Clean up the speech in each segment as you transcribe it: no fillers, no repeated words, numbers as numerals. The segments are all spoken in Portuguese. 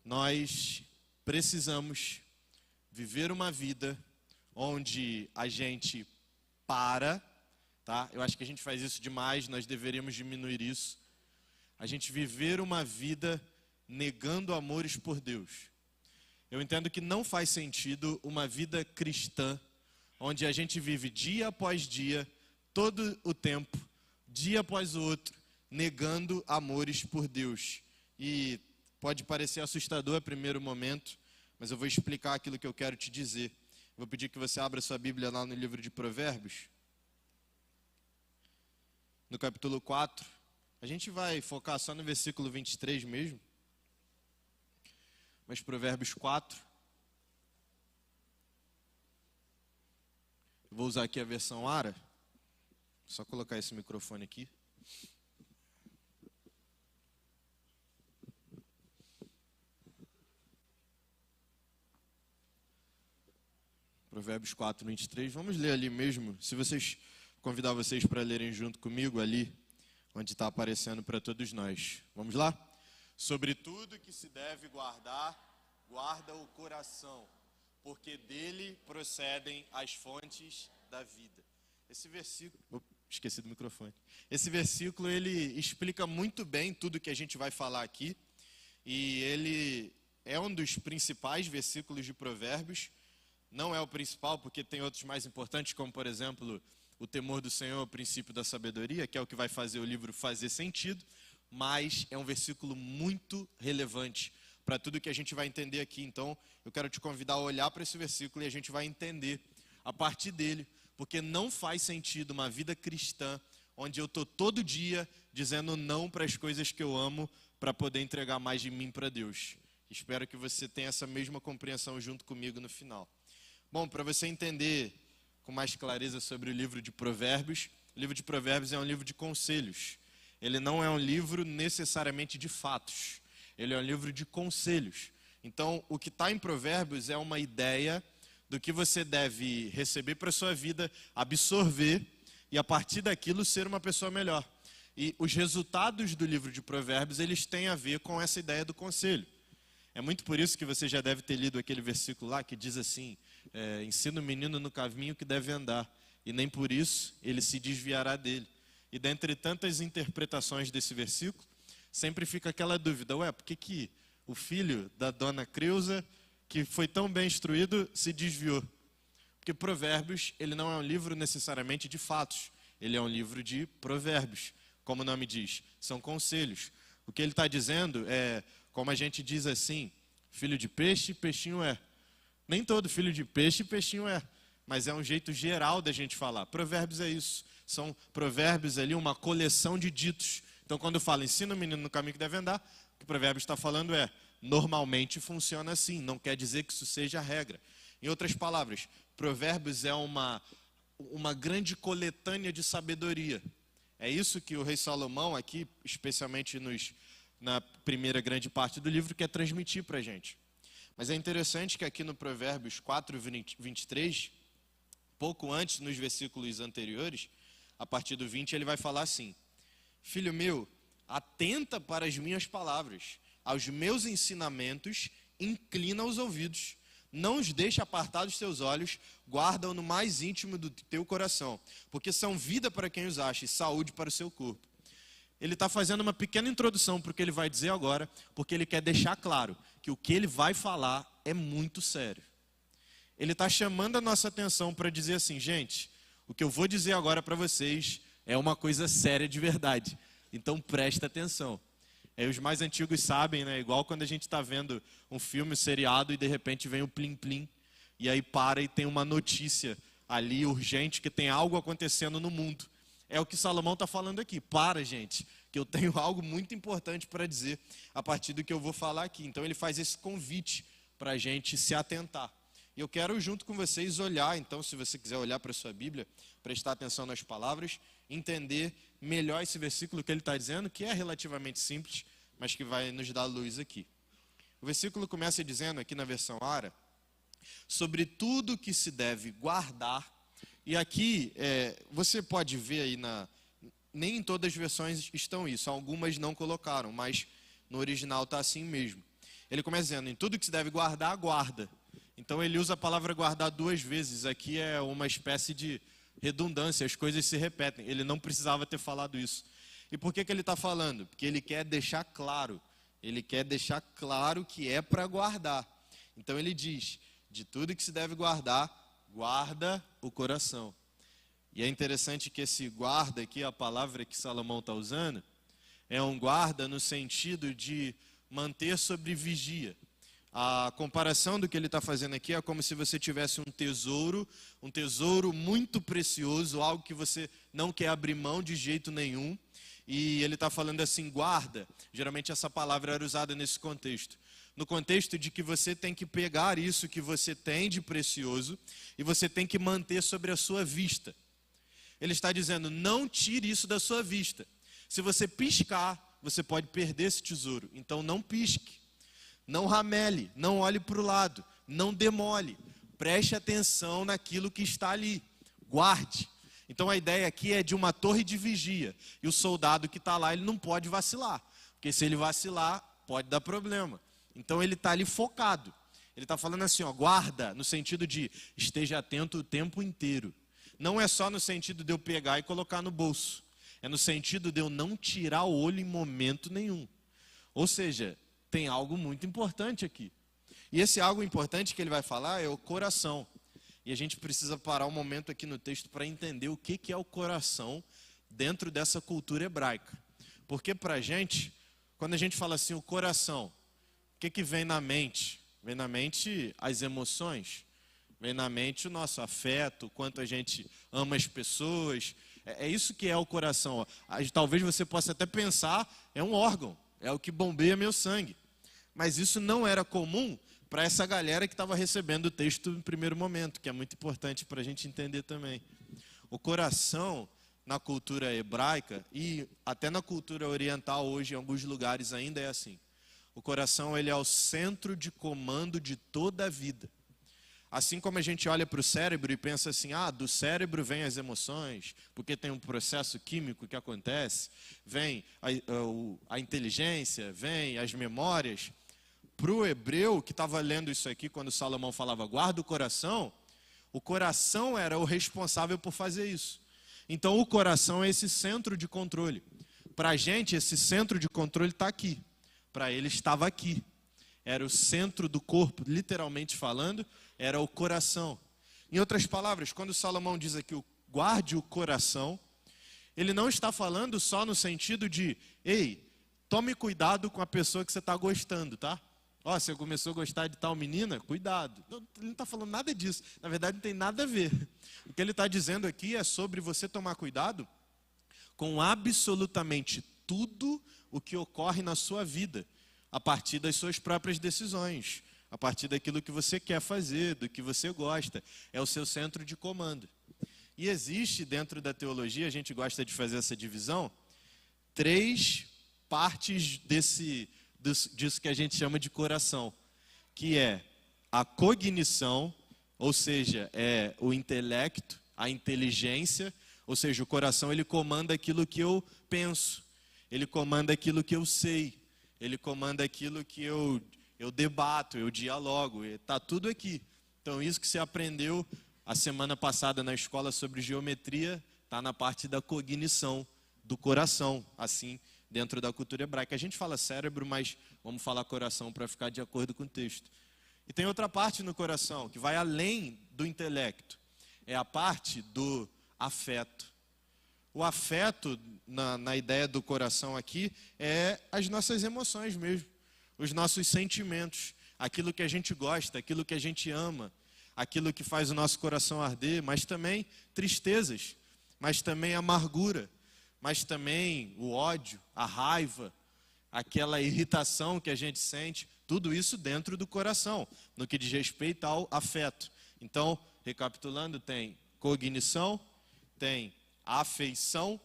Nós precisamos viver uma vida onde a gente para, tá? Eu acho que a gente faz isso demais, nós deveríamos diminuir isso. A gente viver uma vida negando amores por Deus. Eu entendo que não faz sentido uma vida cristã, onde a gente vive dia após dia, todo o tempo, dia após o outro, negando amores por Deus. E pode parecer assustador a primeiro momento, mas eu vou explicar aquilo que eu quero te dizer. Vou pedir que você abra sua Bíblia lá no livro de Provérbios, no capítulo 4. A gente vai focar só no versículo 23 mesmo. Mas Provérbios 4. Eu vou usar aqui a versão ARA. Só colocar esse microfone aqui. Provérbios 4, 23. Vamos ler ali mesmo. Se vocês convidar vocês para lerem junto comigo ali, onde está aparecendo para todos nós. Vamos lá? Sobre tudo que se deve guardar, guarda o coração, porque dele procedem as fontes da vida. Esse versículo, esqueci do microfone. Esse versículo ele explica muito bem tudo que a gente vai falar aqui, e ele é um dos principais versículos de Provérbios. Não é o principal, porque tem outros mais importantes, como por exemplo, o temor do Senhor, o princípio da sabedoria, que é o que vai fazer o livro fazer sentido, mas é um versículo muito relevante para tudo que a gente vai entender aqui. Então, eu quero te convidar a olhar para esse versículo e a gente vai entender a partir dele, porque não faz sentido uma vida cristã onde eu estou todo dia dizendo não para as coisas que eu amo para poder entregar mais de mim para Deus. Espero que você tenha essa mesma compreensão junto comigo no final. Bom, para você entender com mais clareza sobre o livro de Provérbios, o livro de Provérbios é um livro de conselhos. Ele não é um livro necessariamente de fatos, ele é um livro de conselhos. Então, o que está em Provérbios é uma ideia do que você deve receber para a sua vida, absorver e a partir daquilo ser uma pessoa melhor. E os resultados do livro de Provérbios, eles têm a ver com essa ideia do conselho. É muito por isso que você já deve ter lido aquele versículo lá que diz assim: ensina o menino no caminho que deve andar, e nem por isso ele se desviará dele. E dentre tantas interpretações desse versículo, sempre fica aquela dúvida: por que o filho da dona Creuza, que foi tão bem instruído, se desviou? Porque Provérbios, ele não é um livro necessariamente de fatos, ele é um livro de provérbios, como o nome diz, são conselhos. O que ele está dizendo é, como a gente diz assim, filho de peixe, peixinho é. Nem todo filho de peixe, peixinho é, mas é um jeito geral da gente falar. Provérbios é isso, são provérbios ali, uma coleção de ditos. Então, quando fala, ensina o menino no caminho que deve andar, o que o provérbio está falando é, normalmente funciona assim, não quer dizer que isso seja a regra. Em outras palavras, Provérbios é uma grande coletânea de sabedoria. É isso que o rei Salomão aqui, especialmente na primeira grande parte do livro, quer transmitir para a gente. Mas é interessante que aqui no Provérbios 4, 23, pouco antes, nos versículos anteriores, a partir do 20, ele vai falar assim: filho meu, atenta para as minhas palavras, aos meus ensinamentos, inclina os ouvidos. Não os deixe apartar dos teus olhos, guarda-o no mais íntimo do teu coração, porque são vida para quem os acha e saúde para o seu corpo. Ele está fazendo uma pequena introdução para o que ele vai dizer agora, porque ele quer deixar claro que o que ele vai falar é muito sério. Ele está chamando a nossa atenção para dizer assim: gente, o que eu vou dizer agora para vocês é uma coisa séria de verdade, então presta atenção. Os mais antigos sabem, né? Igual quando a gente está vendo um filme, um seriado, e de repente vem o plim-plim, e aí para e tem uma notícia ali urgente que tem algo acontecendo no mundo. É o que Salomão está falando aqui. Para, gente, que eu tenho algo muito importante para dizer a partir do que eu vou falar aqui. Então ele faz esse convite para a gente se atentar. E eu quero junto com vocês olhar, então se você quiser olhar para a sua Bíblia, prestar atenção nas palavras, entender melhor esse versículo que ele está dizendo, que é relativamente simples, mas que vai nos dar luz aqui. O versículo começa dizendo aqui na versão ARA, sobre tudo que se deve guardar. E aqui, você pode ver aí, nem em todas as versões estão isso, algumas não colocaram, mas no original está assim mesmo. ele começa dizendo, em tudo que se deve guardar, guarda. Então ele usa a palavra guardar 2 vezes. Aqui é uma espécie de redundância, as coisas se repetem. Ele não precisava ter falado isso. E por que ele está falando? Porque ele quer deixar claro. Ele quer deixar claro que é para guardar. Então ele diz, de tudo que se deve guardar, guarda o coração. E é interessante que esse guarda aqui, a palavra que Salomão está usando, é um guarda no sentido de manter sobre vigia. A comparação do que ele está fazendo aqui é como se você tivesse um tesouro muito precioso, algo que você não quer abrir mão de jeito nenhum. E ele está falando assim, guarda. Geralmente essa palavra era usada nesse contexto. No contexto de que você tem que pegar isso que você tem de precioso e você tem que manter sobre a sua vista. Ele está dizendo, não tire isso da sua vista. Se você piscar, você pode perder esse tesouro. Então não pisque. Não ramele, não olhe para o lado, não demole, preste atenção naquilo que está ali, guarde. Então a ideia aqui é de uma torre de vigia, e o soldado que está lá, ele não pode vacilar, porque se ele vacilar, pode dar problema. Então ele está ali focado, ele está falando assim, ó, guarda, no sentido de esteja atento o tempo inteiro. Não é só no sentido de eu pegar e colocar no bolso, é no sentido de eu não tirar o olho em momento nenhum. Ou seja, tem algo muito importante aqui. E esse algo importante que ele vai falar é o coração. E a gente precisa parar um momento aqui no texto para entender o que é o coração dentro dessa cultura hebraica. Porque para a gente, quando a gente fala assim, o coração, o que vem na mente? Vem na mente as emoções, vem na mente o nosso afeto, o quanto a gente ama as pessoas. É isso que é o coração. Talvez você possa até pensar, é um órgão. É o que bombeia meu sangue. Mas isso não era comum para essa galera que estava recebendo o texto no primeiro momento, que é muito importante para a gente entender também. O coração, na cultura hebraica e até na cultura oriental hoje, em alguns lugares ainda é assim. O coração, ele é o centro de comando de toda a vida. Assim como a gente olha para o cérebro e pensa assim, do cérebro vem as emoções, porque tem um processo químico que acontece, vem a inteligência, vem as memórias. Para o hebreu que estava lendo isso aqui, quando Salomão falava, guarda o coração era o responsável por fazer isso. Então o coração é esse centro de controle. Para a gente, esse centro de controle está aqui. Para ele estava aqui. Era o centro do corpo, literalmente falando, era o coração. Em outras palavras, quando Salomão diz aqui, guarde o coração, ele não está falando só no sentido de, ei, tome cuidado com a pessoa que você está gostando, tá? Você começou a gostar de tal menina, cuidado. Não, ele não está falando nada disso. Na verdade, não tem nada a ver. O que ele está dizendo aqui é sobre você tomar cuidado com absolutamente tudo o que ocorre na sua vida, a partir das suas próprias decisões, a partir daquilo que você quer fazer, do que você gosta. É o seu centro de comando. E existe dentro da teologia, a gente gosta de fazer essa divisão, 3 partes disso que a gente chama de coração, que é a cognição, ou seja, é o intelecto, a inteligência, ou seja, o coração ele comanda aquilo que eu penso, ele comanda aquilo que eu sei, ele comanda aquilo que eu debato, eu dialogo, está tudo aqui. Então isso que você aprendeu a semana passada na escola sobre geometria, está na parte da cognição, do coração, assim, dentro da cultura hebraica. A gente fala cérebro, mas vamos falar coração para ficar de acordo com o texto. E tem outra parte no coração, que vai além do intelecto. É a parte do afeto. O afeto, na ideia do coração aqui, é as nossas emoções mesmo. Os nossos sentimentos. Aquilo que a gente gosta, aquilo que a gente ama. Aquilo que faz o nosso coração arder. Mas também tristezas. Mas também amargura. Mas também o ódio, a raiva, aquela irritação que a gente sente, tudo isso dentro do coração, no que diz respeito ao afeto. Então, recapitulando, tem cognição, tem afeição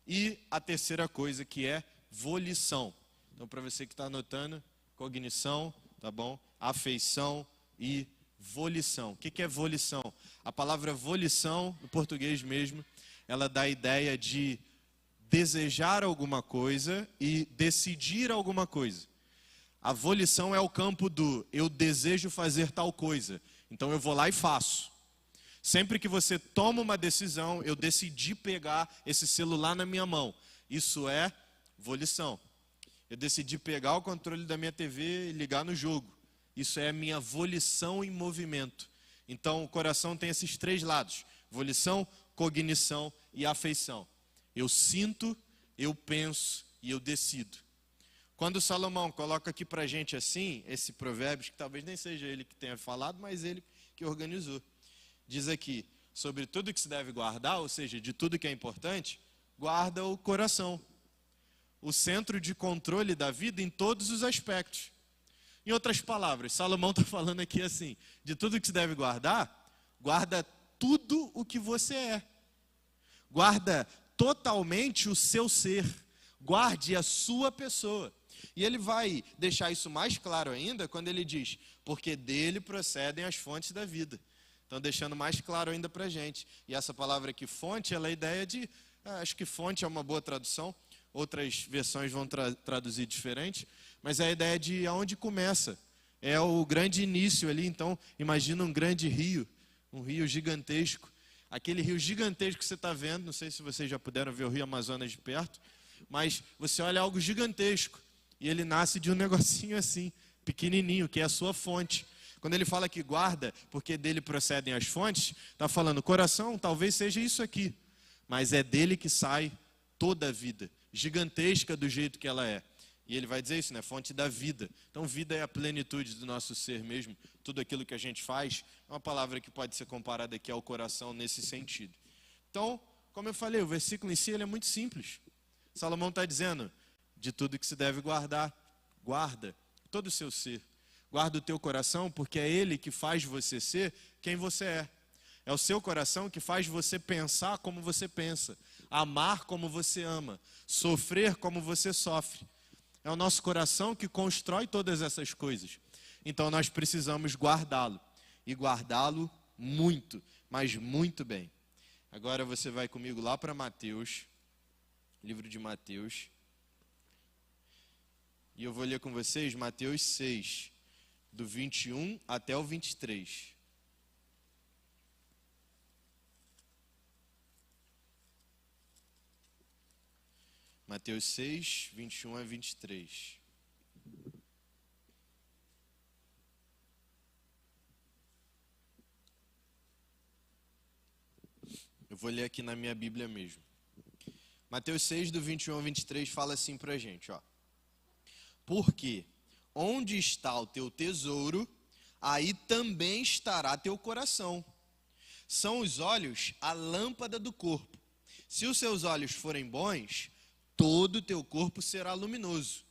e a terceira coisa que é volição. Então, para você que está anotando, cognição, tá bom? Afeição e volição. O que é volição? A palavra volição, no português mesmo, ela dá a ideia de desejar alguma coisa e decidir alguma coisa. A volição é o campo do eu desejo fazer tal coisa, então eu vou lá e faço. Sempre que você toma uma decisão, eu decidi pegar esse celular na minha mão. Isso é volição. Eu decidi pegar o controle da minha TV e ligar no jogo. Isso é minha volição em movimento. Então o coração tem esses três lados: volição, cognição e afeição. Eu sinto, eu penso e eu decido. Quando Salomão coloca aqui pra gente assim, esse provérbio, que talvez nem seja ele que tenha falado, mas ele que organizou. Diz aqui, sobre tudo que se deve guardar, ou seja, de tudo que é importante, guarda o coração. O centro de controle da vida em todos os aspectos. Em outras palavras, Salomão está falando aqui assim, de tudo que se deve guardar, guarda tudo o que você é. Guarda totalmente o seu ser. Guarde a sua pessoa. E ele vai deixar isso mais claro ainda quando ele diz, porque dele procedem as fontes da vida. Então, deixando mais claro ainda para a gente. E essa palavra aqui, fonte, ela é a ideia de, acho que fonte é uma boa tradução, outras versões vão traduzir diferente, mas é a ideia de aonde começa. É o grande início ali, então, imagina um grande rio, um rio gigantesco. Aquele rio gigantesco que você está vendo, não sei se vocês já puderam ver o Rio Amazonas de perto, mas você olha algo gigantesco. E ele nasce de um negocinho assim, pequenininho, que é a sua fonte. Quando ele fala que guarda, porque dele procedem as fontes, está falando, coração talvez seja isso aqui, mas é dele que sai toda a vida, gigantesca do jeito que ela é. E ele vai dizer isso, né? Fonte da vida. Então, vida é a plenitude do nosso ser mesmo. Tudo aquilo que a gente faz é uma palavra que pode ser comparada aqui ao coração nesse sentido. Então, como eu falei, o versículo em si ele é muito simples. Salomão está dizendo, de tudo que se deve guardar, guarda todo o seu ser. Guarda o teu coração, porque é ele que faz você ser quem você é. É o seu coração que faz você pensar como você pensa, amar como você ama, sofrer como você sofre. É o nosso coração que constrói todas essas coisas. Então nós precisamos guardá-lo. E guardá-lo muito, mas muito bem. Agora você vai comigo lá para Mateus, livro de Mateus. E eu vou ler com vocês Mateus 6, do 21 até o 23. Mateus 6, 21 a 23. Eu vou ler aqui na minha Bíblia mesmo. Mateus 6, do 21 a 23, fala assim pra gente, ó. Porque onde está o teu tesouro, aí também estará teu coração. São os olhos a lâmpada do corpo. Se os seus olhos forem bons, todo o teu corpo será luminoso.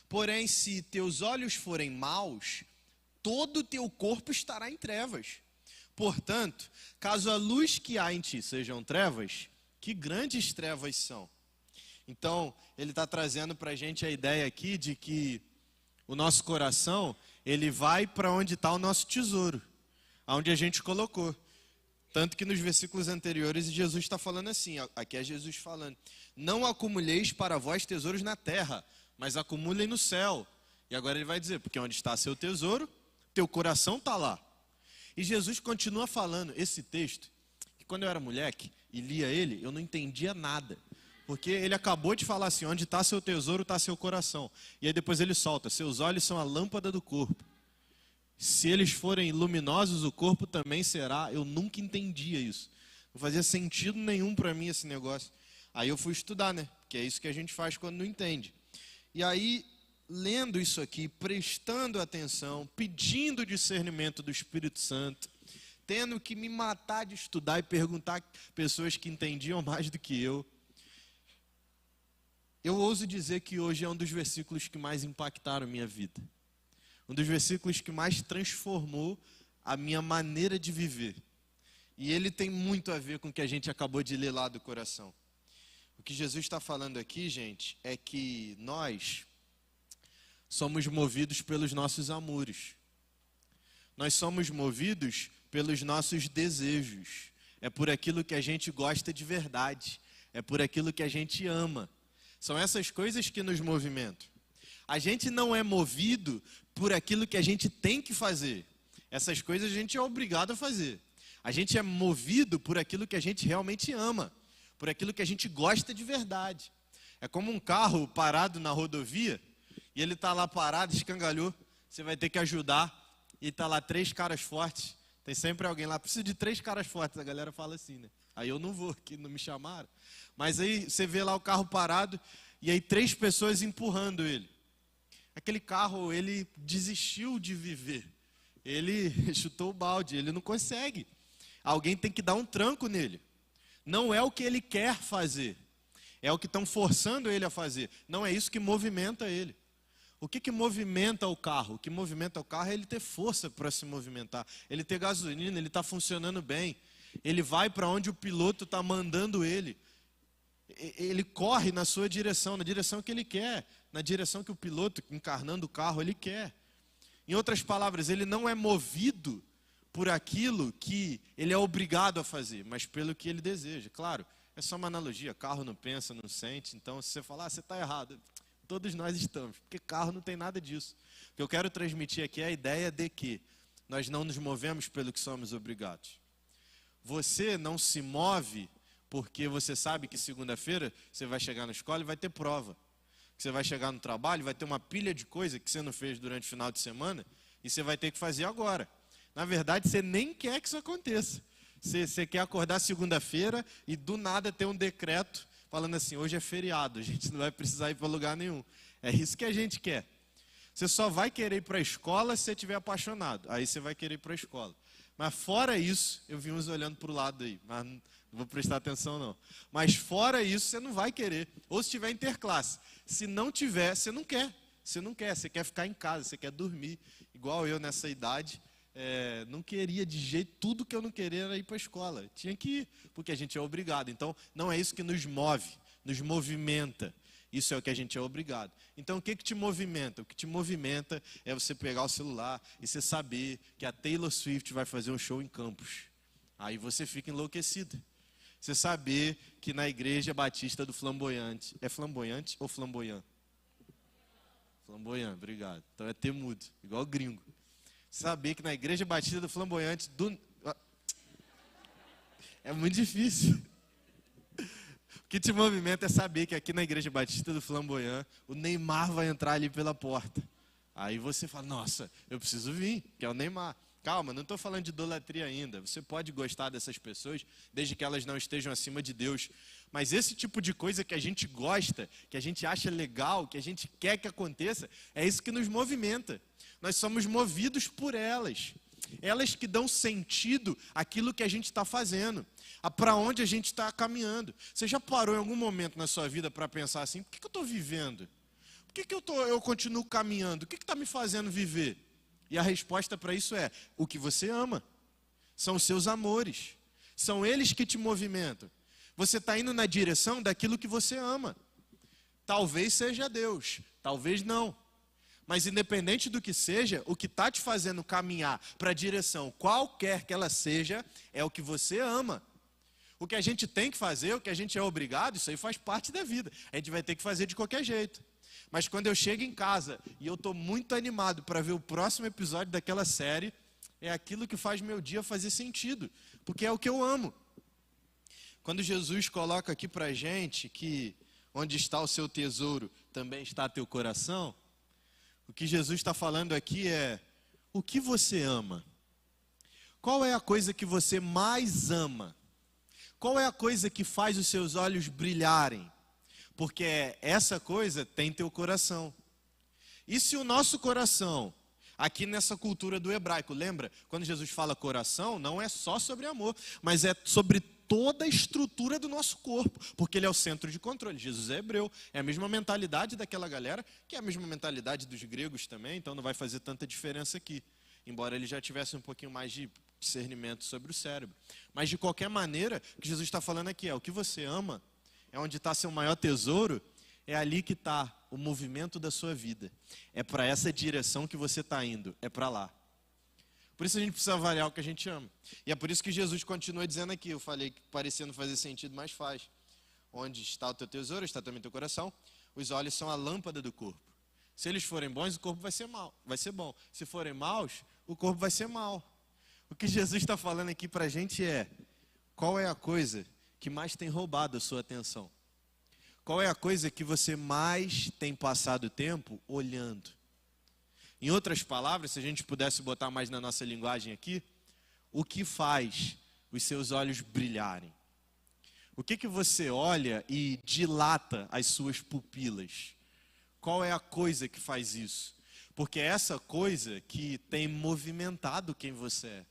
Porém, se teus olhos forem maus, todo o teu corpo estará em trevas. Portanto, caso a luz que há em ti sejam trevas, que grandes trevas são. Então, ele está trazendo para a gente a ideia aqui de que o nosso coração, ele vai para onde está o nosso tesouro, aonde a gente colocou. Tanto que nos versículos anteriores Jesus está falando assim, aqui é Jesus falando, não acumuleis para vós tesouros na terra, mas acumulem no céu. E agora ele vai dizer, porque onde está seu tesouro, teu coração está lá. E Jesus continua falando esse texto, que quando eu era moleque e lia ele, eu não entendia nada. Porque ele acabou de falar assim, onde está seu tesouro, está seu coração. E aí depois ele solta, seus olhos são a lâmpada do corpo. Se eles forem luminosos, o corpo também será. Eu nunca entendia isso. Não fazia sentido nenhum para mim esse negócio. Aí eu fui estudar, né? Que é isso que a gente faz quando não entende. E aí, lendo isso aqui, prestando atenção, pedindo discernimento do Espírito Santo, tendo que me matar de estudar e perguntar a pessoas que entendiam mais do que eu ouso dizer que hoje é um dos versículos que mais impactaram a minha vida. Um dos versículos que mais transformou a minha maneira de viver. E ele tem muito a ver com o que a gente acabou de ler lá do coração. O que Jesus está falando aqui, gente, é que nós somos movidos pelos nossos amores. Nós somos movidos pelos nossos desejos. É por aquilo que a gente gosta de verdade. É por aquilo que a gente ama. São essas coisas que nos movimentam. A gente não é movido por aquilo que a gente tem que fazer. Essas coisas a gente é obrigado a fazer. A gente é movido por aquilo que a gente realmente ama, por aquilo que a gente gosta de verdade. É como um carro parado na rodovia, e ele está lá parado, escangalhou, você vai ter que ajudar, e está lá 3 caras fortes. Tem sempre alguém lá, precisa de 3 caras fortes, a galera fala assim, né? Aí eu não vou, que não me chamaram. Mas aí você vê lá o carro parado, e aí 3 pessoas empurrando ele. Aquele carro, ele desistiu de viver. Ele chutou o balde, ele não consegue. Alguém tem que dar um tranco nele. Não é o que ele quer fazer, é o que estão forçando ele a fazer. Não é isso que movimenta ele. O que movimenta o carro? O que movimenta o carro é ele ter força para se movimentar. Ele ter gasolina, ele está funcionando bem. Ele vai para onde o piloto está mandando ele. Ele corre na sua direção, na direção que ele quer. Na direção que o piloto, encarnando o carro, ele quer. Em outras palavras, ele não é movido por aquilo que ele é obrigado a fazer, mas pelo que ele deseja. Claro, é só uma analogia, carro não pensa, não sente, então se você falar, você está errado. Todos nós estamos, porque carro não tem nada disso. O que eu quero transmitir aqui é a ideia de que nós não nos movemos pelo que somos obrigados. Você não se move porque você sabe que segunda-feira você vai chegar na escola e vai ter prova. Que você vai chegar no trabalho, vai ter uma pilha de coisa que você não fez durante o final de semana e você vai ter que fazer agora. Na verdade, você nem quer que isso aconteça. Você quer acordar segunda-feira e do nada ter um decreto falando assim, hoje é feriado, a gente não vai precisar ir para lugar nenhum. É isso que a gente quer. Você só vai querer ir para a escola se você estiver apaixonado. Aí você vai querer ir para a escola. Mas fora isso, eu vi uns olhando para o lado aí, mas não vou prestar atenção não. Mas fora isso, você não vai querer. Ou se tiver interclasse. Se não tiver, você não quer. Você quer ficar em casa, você quer dormir. Igual eu nessa idade. Não queria de jeito, tudo que eu não queria era ir para a escola. Tinha que ir, porque a gente é obrigado. Então, não é isso que nos move, nos movimenta. Isso é o que a gente é obrigado. Então, o que te movimenta? O que te movimenta é você pegar o celular e você saber que a Taylor Swift vai fazer um show em Campos. Aí você fica enlouquecido. Você saber que na Igreja Batista do Flamboyante, é flamboyante ou flamboyant? Flamboyant, obrigado. Então é temudo, igual gringo. Saber que na Igreja Batista do Flamboyante é muito difícil. O que te movimenta é saber que aqui na Igreja Batista do Flamboyant o Neymar vai entrar ali pela porta. Aí você fala, nossa, eu preciso vir, que é o Neymar. Calma, não estou falando de idolatria ainda. Você pode gostar dessas pessoas, desde que elas não estejam acima de Deus. Mas esse tipo de coisa que a gente gosta, que a gente acha legal, que a gente quer que aconteça, é isso que nos movimenta. Nós somos movidos por elas. Elas que dão sentido àquilo que a gente está fazendo, para onde a gente está caminhando. Você já parou em algum momento na sua vida para pensar assim, por que eu estou vivendo? Por que eu continuo caminhando? O que está me fazendo viver? E a resposta para isso é, o que você ama. São os seus amores. São eles que te movimentam. Você está indo na direção daquilo que você ama. Talvez seja Deus, talvez não. Mas independente do que seja, o que está te fazendo caminhar para a direção, qualquer que ela seja, é o que você ama. O que a gente tem que fazer, o que a gente é obrigado, isso aí faz parte da vida. A gente vai ter que fazer de qualquer jeito. Mas quando eu chego em casa e eu estou muito animado para ver o próximo episódio daquela série, é aquilo que faz meu dia fazer sentido, porque é o que eu amo. Quando Jesus coloca aqui para a gente que onde está o seu tesouro, também está teu coração, o que Jesus está falando aqui é, o que você ama? Qual é a coisa que você mais ama? Qual é a coisa que faz os seus olhos brilharem? Porque essa coisa tem teu coração. E se o nosso coração, aqui nessa cultura do hebraico, lembra? Quando Jesus fala coração, não é só sobre amor, mas é sobre toda a estrutura do nosso corpo, porque ele é o centro de controle. Jesus é hebreu, é a mesma mentalidade daquela galera, que é a mesma mentalidade dos gregos também, então não vai fazer tanta diferença aqui, embora ele já tivesse um pouquinho mais de discernimento sobre o cérebro. Mas de qualquer maneira, o que Jesus está falando aqui é, o que você ama, é onde está seu maior tesouro, é ali que está o movimento da sua vida. É para essa direção que você está indo, é para lá. Por isso a gente precisa avaliar o que a gente ama. E é por isso que Jesus continua dizendo aqui, eu falei que parecendo fazer sentido, mas faz. Onde está o teu tesouro, está também o teu coração. Os olhos são a lâmpada do corpo. Se eles forem bons, o corpo vai ser bom. Se forem maus, o corpo vai ser mau. O que Jesus está falando aqui para a gente é: qual é a coisa que mais tem roubado a sua atenção? Qual é a coisa que você mais tem passado tempo olhando? Em outras palavras, se a gente pudesse botar mais na nossa linguagem aqui, o que faz os seus olhos brilharem? O que você olha e dilata as suas pupilas? Qual é a coisa que faz isso? Porque é essa coisa que tem movimentado quem você é.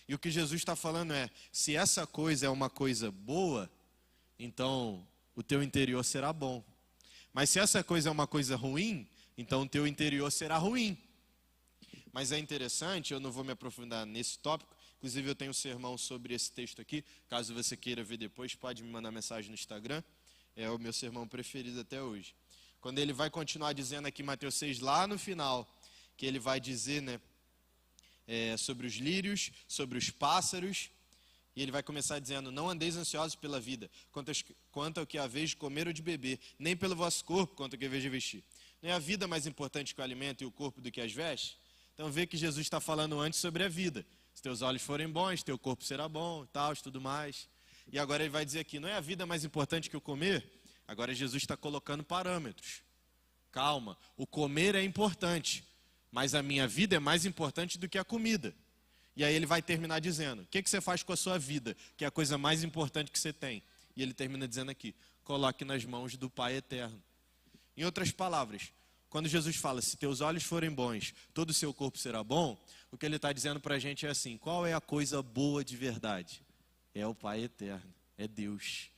E o que Jesus está falando é: se essa coisa é uma coisa boa, então o teu interior será bom. Mas se essa coisa é uma coisa ruim, então o teu interior será ruim. Mas é interessante, eu não vou me aprofundar nesse tópico, inclusive eu tenho um sermão sobre esse texto aqui, caso você queira ver depois, pode me mandar mensagem no Instagram, é o meu sermão preferido até hoje. Quando ele vai continuar dizendo aqui em Mateus 6, lá no final, que ele vai dizer, né, sobre os lírios, sobre os pássaros, e ele vai começar dizendo: não andeis ansiosos pela vida, quanto ao que haveis de comer ou de beber, nem pelo vosso corpo, quanto ao que haveis de vestir. Não é a vida mais importante que o alimento e o corpo do que as vestes? Então vê que Jesus está falando antes sobre a vida. Se teus olhos forem bons, teu corpo será bom, tal, tudo mais. E agora ele vai dizer aqui: não é a vida mais importante que o comer? Agora Jesus está colocando parâmetros. Calma, o comer é importante, mas a minha vida é mais importante do que a comida. E aí ele vai terminar dizendo: o que você faz com a sua vida, que é a coisa mais importante que você tem? E ele termina dizendo aqui: coloque nas mãos do Pai Eterno. Em outras palavras, quando Jesus fala: se teus olhos forem bons, todo o seu corpo será bom, o que ele está dizendo para a gente é assim: qual é a coisa boa de verdade? É o Pai Eterno, é Deus.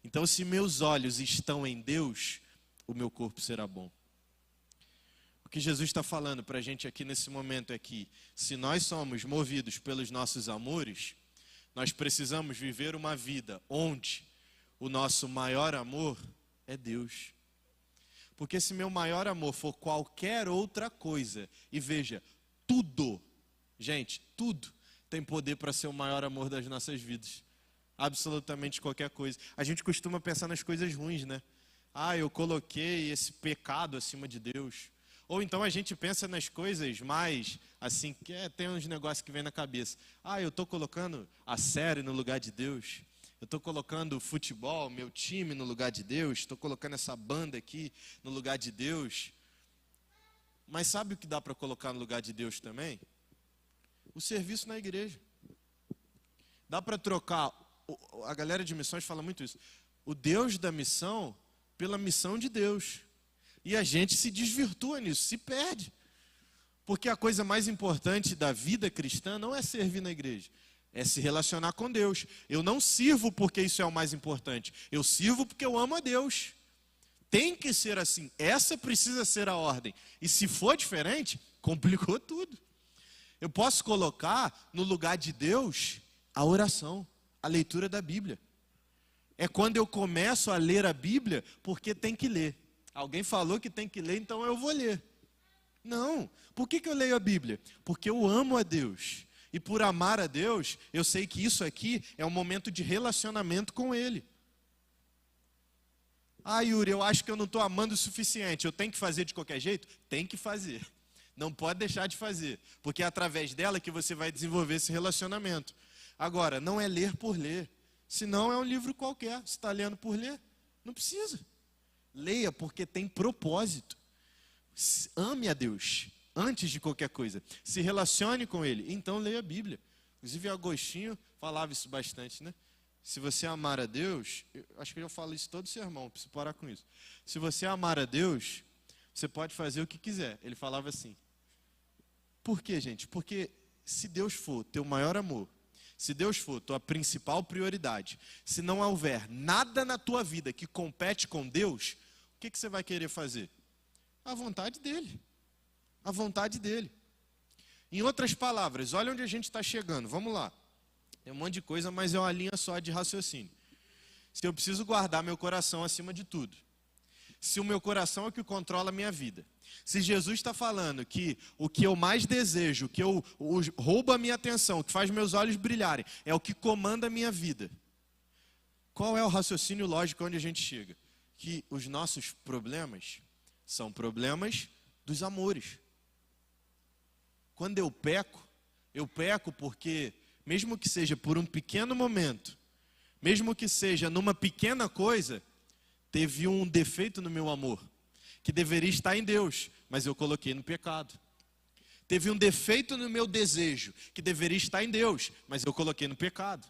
Então, se meus olhos estão em Deus, o meu corpo será bom. O que Jesus está falando para a gente aqui nesse momento é que, se nós somos movidos pelos nossos amores, nós precisamos viver uma vida onde o nosso maior amor é Deus. Porque se meu maior amor for qualquer outra coisa, e veja, tudo, gente, tudo tem poder para ser o maior amor das nossas vidas. Absolutamente qualquer coisa. A gente costuma pensar nas coisas ruins, né? Ah, eu coloquei esse pecado acima de Deus. Ou então a gente pensa nas coisas mais, assim, tem uns negócios que vem na cabeça. Ah, eu estou colocando a série no lugar de Deus. Eu estou colocando o futebol, meu time no lugar de Deus. Estou colocando essa banda aqui no lugar de Deus. Mas sabe o que dá para colocar no lugar de Deus também? O serviço na igreja. Dá para trocar, a galera de missões fala muito isso, o Deus da missão pela missão de Deus. E a gente se desvirtua nisso, se perde. Porque a coisa mais importante da vida cristã não é servir na igreja, é se relacionar com Deus. Eu não sirvo porque isso é o mais importante, eu sirvo porque eu amo a Deus. Tem que ser assim, essa precisa ser a ordem. E se for diferente, complicou tudo. Eu posso colocar no lugar de Deus a oração, a leitura da Bíblia. É quando eu começo a ler a Bíblia porque tem que ler. Alguém falou que tem que ler, então eu vou ler. Não. Por que eu leio a Bíblia? Porque eu amo a Deus. E por amar a Deus, eu sei que isso aqui é um momento de relacionamento com Ele. Ah, Yuri, eu acho que eu não estou amando o suficiente. Eu tenho que fazer de qualquer jeito? Tem que fazer. Não pode deixar de fazer. Porque é através dela que você vai desenvolver esse relacionamento. Agora, não é ler por ler. Senão é um livro qualquer. Você está lendo por ler? Não precisa. Leia porque tem propósito. Ame a Deus antes de qualquer coisa. Se relacione com Ele. Então leia a Bíblia. Inclusive Agostinho falava isso bastante, né? Se você amar a Deus, acho que eu falo isso todo sermão, preciso parar com isso. Se você amar a Deus, você pode fazer o que quiser. Ele falava assim. Por quê, gente? Porque se Deus for teu maior amor, se Deus for tua principal prioridade, se não houver nada na tua vida que compete com Deus, o que você vai querer fazer? A vontade dEle. A vontade dEle. Em outras palavras, olha onde a gente está chegando. Vamos lá. Tem um monte de coisa, mas é uma linha só de raciocínio. Se eu preciso guardar meu coração acima de tudo, se o meu coração é o que controla a minha vida, se Jesus está falando que o que eu mais desejo, o que rouba a minha atenção, o que faz meus olhos brilharem, é o que comanda a minha vida, qual é o raciocínio lógico onde a gente chega? Que os nossos problemas são problemas dos amores. Quando eu peco porque, mesmo que seja por um pequeno momento, mesmo que seja numa pequena coisa, teve um defeito no meu amor, que deveria estar em Deus, mas eu coloquei no pecado. Teve um defeito no meu desejo, que deveria estar em Deus, mas eu coloquei no pecado.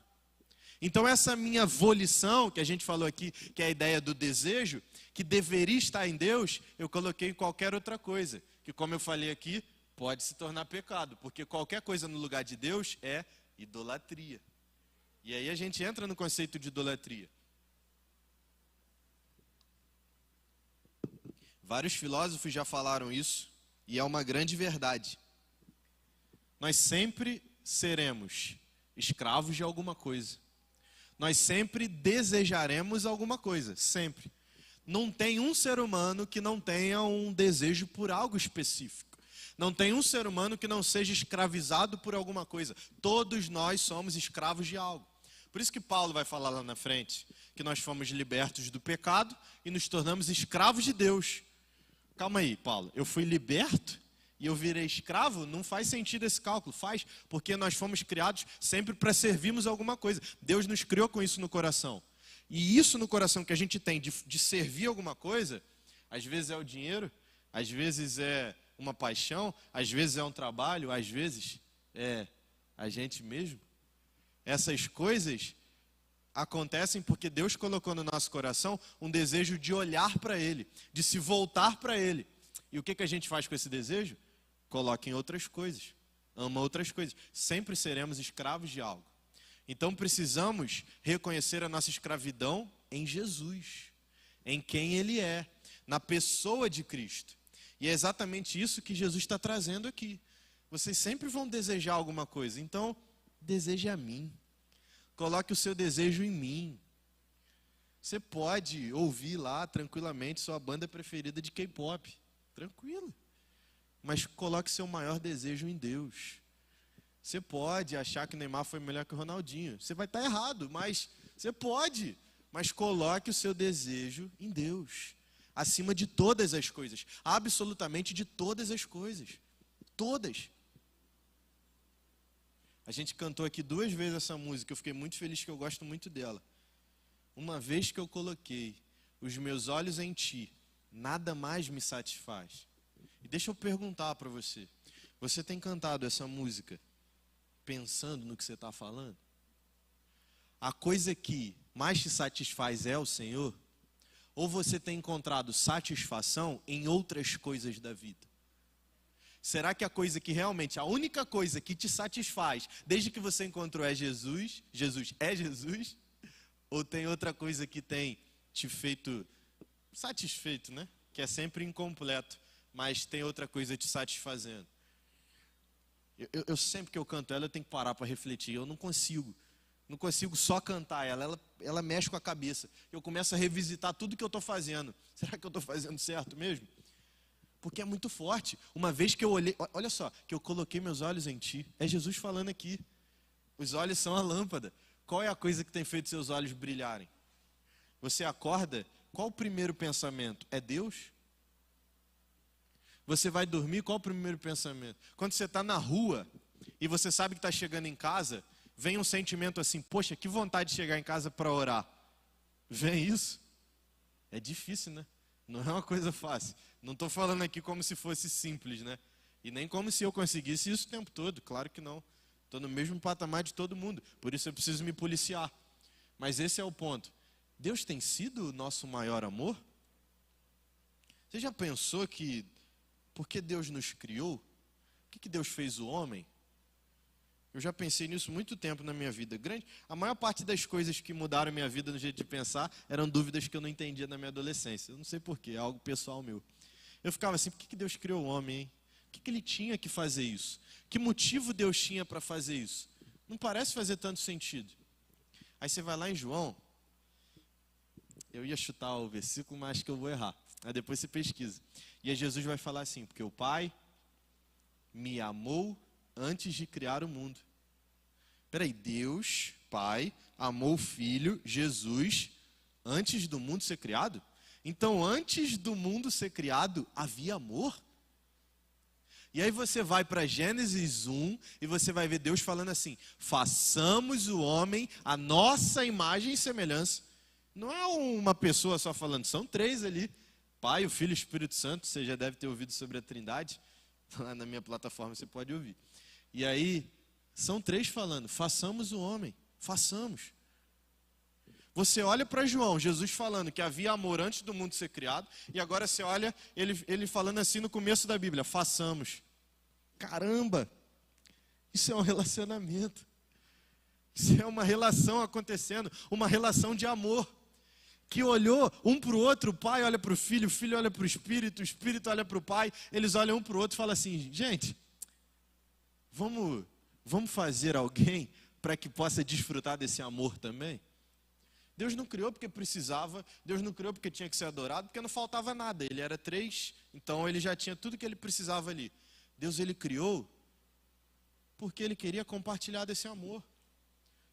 Então essa minha volição, que a gente falou aqui, que é a ideia do desejo, que deveria estar em Deus, eu coloquei em qualquer outra coisa, que, como eu falei aqui, pode se tornar pecado, porque qualquer coisa no lugar de Deus é idolatria. E aí a gente entra no conceito de idolatria. Vários filósofos já falaram isso, e é uma grande verdade. Nós sempre seremos escravos de alguma coisa. Nós sempre desejaremos alguma coisa, sempre. Não tem um ser humano que não tenha um desejo por algo específico. Não tem um ser humano que não seja escravizado por alguma coisa. Todos nós somos escravos de algo. Por isso que Paulo vai falar lá na frente, que nós fomos libertos do pecado e nos tornamos escravos de Deus. Calma aí, Paulo, eu fui liberto e eu virei escravo? Não faz sentido esse cálculo. Faz, porque nós fomos criados sempre para servirmos alguma coisa. Deus nos criou com isso no coração. E isso no coração que a gente tem de servir alguma coisa, às vezes é o dinheiro, às vezes é uma paixão, às vezes é um trabalho, às vezes é a gente mesmo. Essas coisas acontecem porque Deus colocou no nosso coração um desejo de olhar para Ele, de se voltar para Ele. E o que a gente faz com esse desejo? Coloca em outras coisas, ama outras coisas. Sempre seremos escravos de algo. Então precisamos reconhecer a nossa escravidão em Jesus, em quem Ele é, na pessoa de Cristo. E é exatamente isso que Jesus está trazendo aqui. Vocês sempre vão desejar alguma coisa, então deseje a mim. Coloque o seu desejo em mim. Você pode ouvir lá tranquilamente sua banda preferida de K-pop, tranquilo. Mas coloque seu maior desejo em Deus. Você pode achar que o Neymar foi melhor que o Ronaldinho. Você vai estar errado, mas você pode. Mas coloque o seu desejo em Deus. Acima de todas as coisas. Absolutamente de todas as coisas. Todas. A gente cantou aqui 2 vezes essa música. Eu fiquei muito feliz, que eu gosto muito dela. Uma vez que eu coloquei os meus olhos em Ti, nada mais me satisfaz. E deixa eu perguntar para você. Você tem cantado essa música pensando no que você está falando? A coisa que mais te satisfaz é o Senhor? Ou você tem encontrado satisfação em outras coisas da vida? Será que a coisa que realmente, a única coisa que te satisfaz, desde que você encontrou é Jesus? Jesus é Jesus? Ou tem outra coisa que tem te feito satisfeito, né? Que é sempre incompleto, mas tem outra coisa te satisfazendo. Eu sempre que eu canto ela, eu tenho que parar para refletir. Eu não consigo só cantar ela mexe com a cabeça. Eu começo a revisitar tudo que eu estou fazendo. Será que eu estou fazendo certo mesmo? Porque é muito forte. Uma vez que eu olhei, olha só, que eu coloquei meus olhos em Ti. É Jesus falando aqui. Os olhos são a lâmpada. Qual é a coisa que tem feito seus olhos brilharem? Você acorda, qual o primeiro pensamento? É Deus? Você vai dormir, qual o primeiro pensamento? Quando você está na rua e você sabe que está chegando em casa, vem um sentimento assim, poxa, que vontade de chegar em casa para orar. Vem isso? É difícil, né? Não é uma coisa fácil. Não estou falando aqui como se fosse simples, né? E nem como se eu conseguisse isso o tempo todo, claro que não. Estou no mesmo patamar de todo mundo, por isso eu preciso me policiar. Mas esse é o ponto. Deus tem sido o nosso maior amor? Você já pensou que, porque Deus nos criou, o que Deus fez o homem? Eu já pensei nisso muito tempo na minha vida. A maior parte das coisas que mudaram minha vida no jeito de pensar eram dúvidas que eu não entendia na minha adolescência. Eu não sei porquê, é algo pessoal meu. Eu ficava assim, por que Deus criou o homem, hein? Por que ele tinha que fazer isso? Que motivo Deus tinha para fazer isso? Não parece fazer tanto sentido. Aí você vai lá em João, eu ia chutar o versículo, mas acho que eu vou errar. Aí depois você pesquisa. E aí Jesus vai falar assim, porque o Pai me amou antes de criar o mundo. Peraí, Deus, Pai, amou o Filho, Jesus, antes do mundo ser criado? Então, antes do mundo ser criado, havia amor? E aí você vai para Gênesis 1 e você vai ver Deus falando assim: façamos o homem à nossa imagem e semelhança. Não é uma pessoa só falando, são três ali. Pai, o Filho e o Espírito Santo. Você já deve ter ouvido sobre a Trindade. Lá na minha plataforma você pode ouvir. E aí, são três falando: façamos o homem, façamos. Você olha para João, Jesus falando que havia amor antes do mundo ser criado, e agora você olha ele falando assim no começo da Bíblia: façamos. Caramba, isso é um relacionamento. Isso é uma relação acontecendo, uma relação de amor, que olhou um para o outro. O pai olha para o filho olha para o espírito olha para o pai, eles olham um para o outro e falam assim: gente, vamos fazer alguém para que possa desfrutar desse amor também? Deus não criou porque precisava, Deus não criou porque tinha que ser adorado, porque não faltava nada. Ele era três, então ele já tinha tudo que ele precisava ali. Deus, ele criou porque ele queria compartilhar desse amor.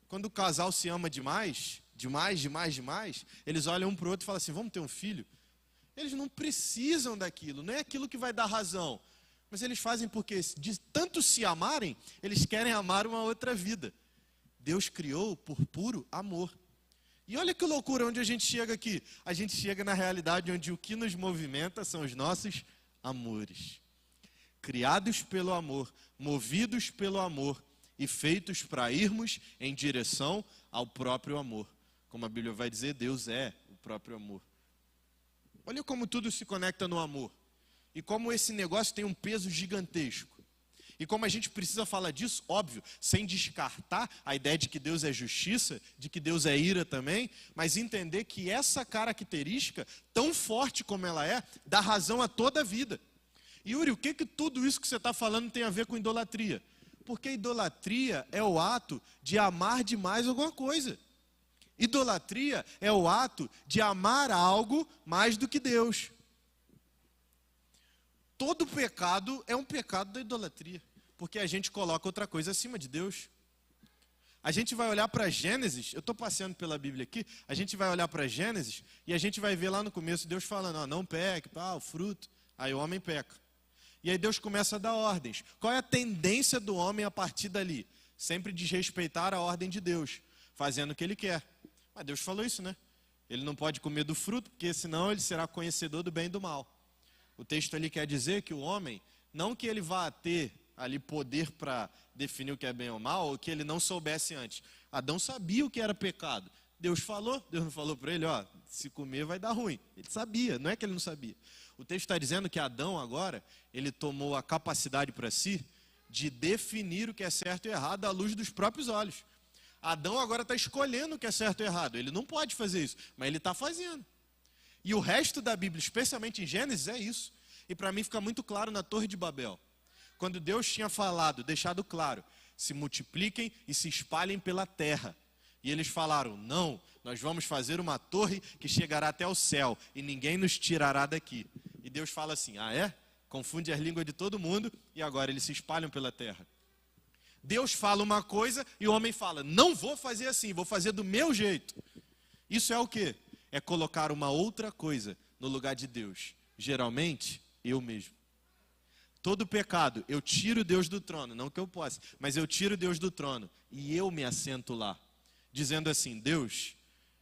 Quando o casal se ama demais, eles olham um para o outro e falam assim: vamos ter um filho? Eles não precisam daquilo, não é aquilo que vai dar razão. Mas eles fazem porque, de tanto se amarem, eles querem amar uma outra vida. Deus criou por puro amor. E olha que loucura onde a gente chega aqui. A gente chega na realidade onde o que nos movimenta são os nossos amores. Criados pelo amor, movidos pelo amor e feitos para irmos em direção ao próprio amor. Como a Bíblia vai dizer, Deus é o próprio amor. Olha como tudo se conecta no amor. E como esse negócio tem um peso gigantesco. E como a gente precisa falar disso, óbvio, sem descartar a ideia de que Deus é justiça, de que Deus é ira também, mas entender que essa característica, tão forte como ela é, dá razão a toda a vida. E Yuri, o que tudo isso que você está falando tem a ver com idolatria? Porque idolatria é o ato de amar demais alguma coisa. Idolatria é o ato de amar algo mais do que Deus. Todo pecado é um pecado da idolatria, porque a gente coloca outra coisa acima de Deus. A gente vai olhar para Gênesis, eu estou passeando pela Bíblia aqui, a gente vai olhar para Gênesis e a gente vai ver lá no começo Deus falando: ó, não peque, o fruto, aí o homem peca. E aí Deus começa a dar ordens. Qual é a tendência do homem a partir dali? Sempre desrespeitar a ordem de Deus, fazendo o que ele quer. Mas Deus falou isso, né? Ele não pode comer do fruto, porque senão ele será conhecedor do bem e do mal. O texto ali quer dizer que o homem, não que ele vá ter ali poder para definir o que é bem ou mal, ou que ele não soubesse antes. Adão sabia o que era pecado. Deus não falou para ele: ó, se comer vai dar ruim. Ele sabia, não é que ele não sabia. O texto está dizendo que Adão agora, ele tomou a capacidade para si de definir o que é certo e errado à luz dos próprios olhos. Adão agora está escolhendo o que é certo e errado. Ele não pode fazer isso, mas ele está fazendo. E o resto da Bíblia, especialmente em Gênesis, é isso. E para mim fica muito claro na Torre de Babel. Quando Deus tinha falado, deixado claro: se multipliquem e se espalhem pela terra. E eles falaram: não, nós vamos fazer uma torre que chegará até o céu e ninguém nos tirará daqui. E Deus fala assim: ah é? Confunde as línguas de todo mundo e agora eles se espalham pela terra. Deus fala uma coisa e o homem fala: não vou fazer assim, vou fazer do meu jeito. Isso é o quê? É colocar uma outra coisa no lugar de Deus. Geralmente, eu mesmo. Todo pecado, eu tiro Deus do trono, não que eu possa, mas eu tiro Deus do trono e eu me assento lá, dizendo assim: Deus,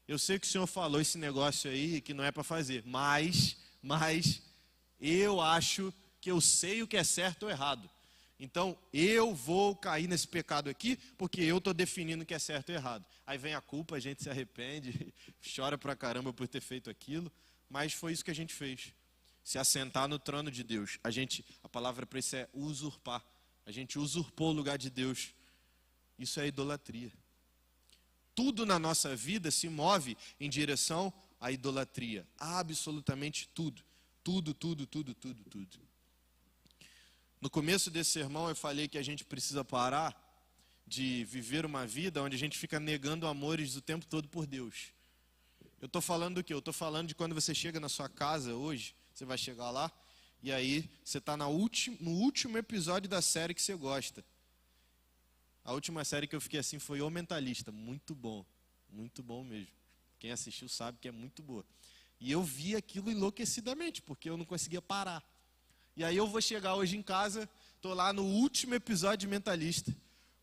eu sei que o Senhor falou esse negócio aí que não é para fazer, mas eu acho que eu sei o que é certo ou errado. Então, eu vou cair nesse pecado aqui, porque eu estou definindo o que é certo e errado. Aí vem a culpa, a gente se arrepende, chora pra caramba por ter feito aquilo, mas foi isso que a gente fez. Se assentar no trono de Deus. A palavra para isso é usurpar. A gente usurpou o lugar de Deus. Isso é idolatria. Tudo na nossa vida se move em direção à idolatria. Absolutamente tudo. Tudo. No começo desse sermão eu falei que a gente precisa parar de viver uma vida onde a gente fica negando amores o tempo todo por Deus. Eu estou falando do quê? Eu estou falando de quando você chega na sua casa hoje, você vai chegar lá, e aí você está no último episódio da série que você gosta. A última série que eu fiquei assim foi O Mentalista. Muito bom mesmo. Quem assistiu sabe que é muito boa. E eu vi aquilo enlouquecidamente, porque eu não conseguia parar. E aí eu vou chegar hoje em casa, tô lá no último episódio de Mentalista.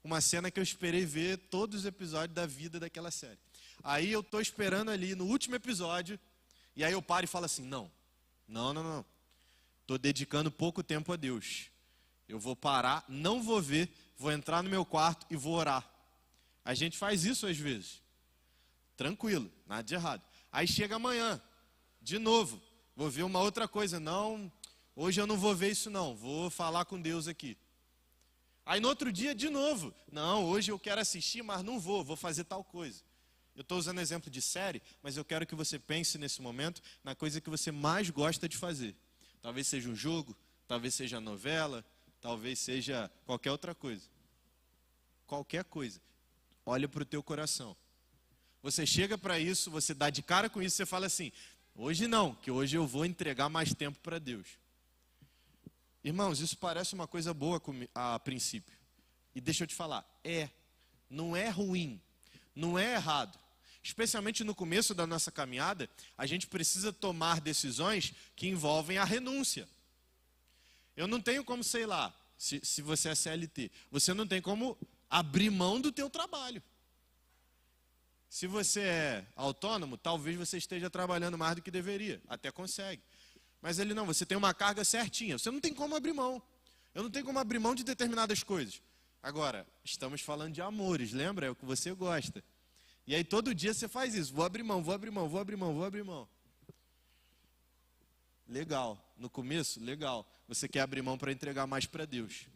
Uma cena que eu esperei ver todos os episódios da vida daquela série. Aí eu tô esperando ali no último episódio, e aí eu paro e falo assim, não. Tô dedicando pouco tempo a Deus. Eu vou parar, não vou ver, vou entrar no meu quarto e vou orar. A gente faz isso às vezes. Tranquilo, nada de errado. Aí chega amanhã, de novo, vou ver uma outra coisa. Não, hoje eu não vou ver isso não, vou falar com Deus aqui. Aí no outro dia, de novo. Não, hoje eu quero assistir, mas não vou fazer tal coisa. Eu estou usando exemplo de série, mas eu quero que você pense nesse momento na coisa que você mais gosta de fazer. Talvez seja um jogo, talvez seja novela, talvez seja qualquer outra coisa. Qualquer coisa. Olha para o teu coração. Você chega para isso, você dá de cara com isso, você fala assim, hoje não, que hoje eu vou entregar mais tempo para Deus. Irmãos, isso parece uma coisa boa a princípio. E deixa eu te falar, não é ruim, não é errado. Especialmente no começo da nossa caminhada, a gente precisa tomar decisões que envolvem a renúncia. Eu não tenho como, sei lá, se você é CLT, você não tem como abrir mão do teu trabalho. Se você é autônomo, talvez você esteja trabalhando mais do que deveria, até consegue. Mas ele não, você tem uma carga certinha, você não tem como abrir mão. Eu não tenho como abrir mão de determinadas coisas. Agora, estamos falando de amores, lembra? É o que você gosta. E aí todo dia você faz isso, vou abrir mão. Legal, no começo, legal. Você quer abrir mão para entregar mais para Deus.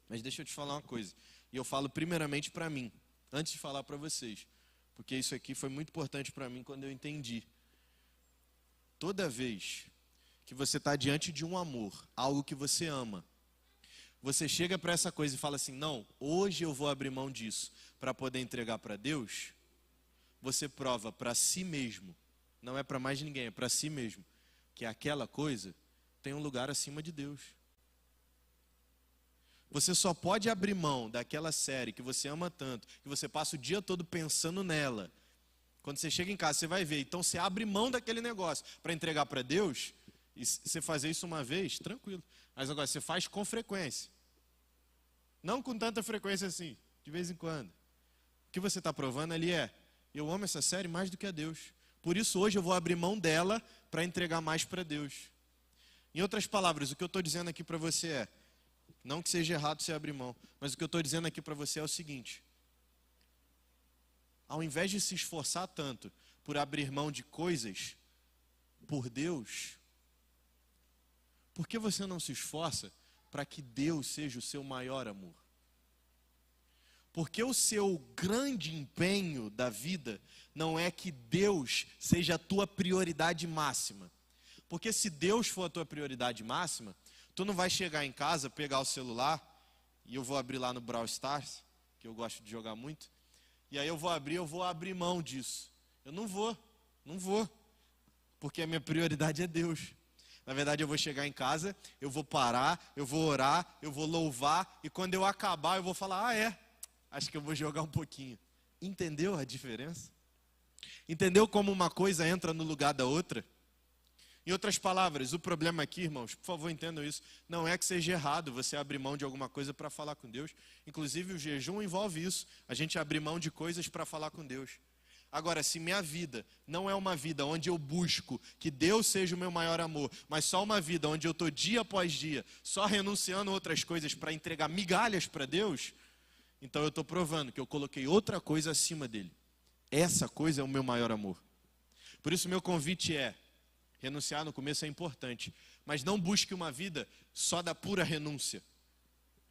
Mas deixa eu te falar uma coisa. E eu falo primeiramente para mim, antes de falar para vocês. Porque isso aqui foi muito importante para mim quando eu entendi. Toda vez que você está diante de um amor, algo que você ama, você chega para essa coisa e fala assim, não, hoje eu vou abrir mão disso para poder entregar para Deus, você prova para si mesmo, não é para mais ninguém, é para si mesmo, que aquela coisa tem um lugar acima de Deus. Você só pode abrir mão daquela série que você ama tanto, que você passa o dia todo pensando nela. Quando você chega em casa, você vai ver. Então você abre mão daquele negócio para entregar para Deus. E você fazer isso uma vez, tranquilo. Mas agora você faz com frequência. Não com tanta frequência assim, de vez em quando. O que você está provando ali é, eu amo essa série mais do que a Deus. Por isso hoje eu vou abrir mão dela para entregar mais para Deus. Em outras palavras, o que eu estou dizendo aqui para você é, não que seja errado você abrir mão, mas o que eu estou dizendo aqui para você é o seguinte. Ao invés de se esforçar tanto por abrir mão de coisas por Deus, por que você não se esforça para que Deus seja o seu maior amor? Porque o seu grande empenho da vida não é que Deus seja a tua prioridade máxima. Porque se Deus for a tua prioridade máxima, tu não vai chegar em casa, pegar o celular, e eu vou abrir lá no Brawl Stars, que eu gosto de jogar muito, e aí eu vou abrir mão disso. Eu não vou, porque a minha prioridade é Deus. Na verdade, eu vou chegar em casa, eu vou parar, eu vou orar, eu vou louvar, e quando eu acabar, eu vou falar, acho que eu vou jogar um pouquinho. Entendeu a diferença? Entendeu como uma coisa entra no lugar da outra? Em outras palavras, o problema aqui, irmãos, por favor entendam isso, não é que seja errado você abrir mão de alguma coisa para falar com Deus. Inclusive o jejum envolve isso, a gente abrir mão de coisas para falar com Deus. Agora, se minha vida não é uma vida onde eu busco que Deus seja o meu maior amor, mas só uma vida onde eu estou dia após dia, só renunciando a outras coisas para entregar migalhas para Deus, então eu estou provando que eu coloquei outra coisa acima dele. Essa coisa é o meu maior amor. Por isso meu convite é, renunciar no começo é importante, mas não busque uma vida só da pura renúncia,